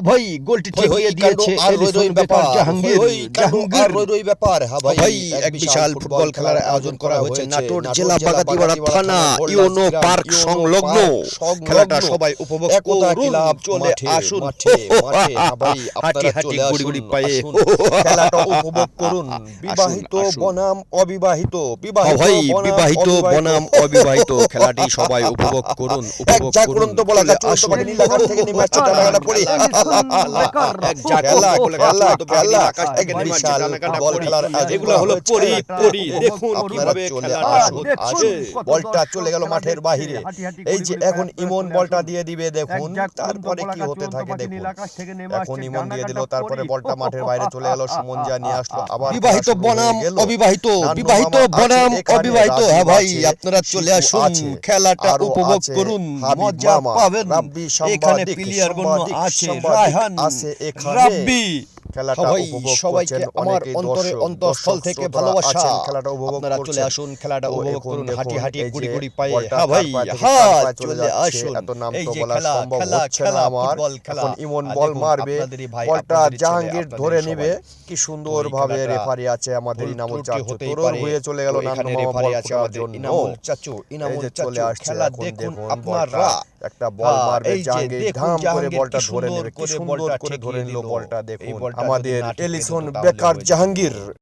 ভাই গোলটি ঠেকিয়ে দিয়েছে এলিসন বেকার জাহাঙ্গীর। ভাই এক বিশাল ফুটবল খেলার আয়োজন করা হয়েছে নাটোর জেলা বাগাতিপাড়া থানা ইউনো পার্ক সংলগ্ন। খেলাটা সবাই উপভোগ করুন, চলে আসুন হাঁটি হাঁটি গুড়ি গুড়ি পায়ে খেলাটা উপভোগ করুন। বিবাহিত বনাম অবিবাহিত, ভাই বিবাহিত বনাম অবিবাহিত খেলাটি সবাই উপভোগ করুন, উপভোগ করুন, আসুন নীলাকাশ থেকে নেমে আসছে টানাগানা পড়ে বলটা চলে গেল মাঠের বাহিরে। এই যে এখন ইমন বলটা দিয়ে দিবে, দেখুন তারপরে কি হতে থাকে দেখুন। এখন ইমন দিয়ে দিল, তারপরে বলটা মাঠের বাইরে চলে গেল, সুমন যা নিয়ে আসলো আবার বিবাহিত বনাম অবিবাহিত, বিবাহিত বনাম অবিবাহিত। হ্যাঁ ভাই আপনারা চলে আসুন, খেলাটা উপভোগ করুন, মজা পাবেন। এখানে প্লেয়ার গণ আছে, রায়হান, রাব্বি। সবাইকে আমার অন্তরস্থল থেকে ভালোবাসা। আপনারা চলে আসুন, খেলাটা উপভোগ করুন, হাঁটি হাঁটি গুড়ি গুড়ি পায়ে। হ্যাঁ ভাই হ্যাঁ চলে আসুন। এই যে খেলা খেলা খেলা ফুটবল খেলা। ইমন বল মারবে, বলটা জাহাঙ্গীর ধরে নেবে। কি সুন্দর ভাবে রেফারি আছে আমাদের ইনামুল চাচু, তরুণ হয়ে চলে গেল নান্নু মামা বল খোঁজার জন্য। ইনামুল চাচু চলে আসছে, খেলা এখন দেখুন দেখুন আপনারা। একটা বল মারবে এই যে জাহাঙ্গীর, দেখুন ধাম করে জাহাঙ্গীর বলটা কি ধরে সুন্দর নেবে, কি করে সুন্দর বলটা করে ধরে ঠেকিয়ে নিল দিল। বলটা। এই দেখুন বলটা যদি আমাদের না ঠেকিয়ে এলিসন দিত তাহলে বেকার হয়ে যেত। জাহাঙ্গীর।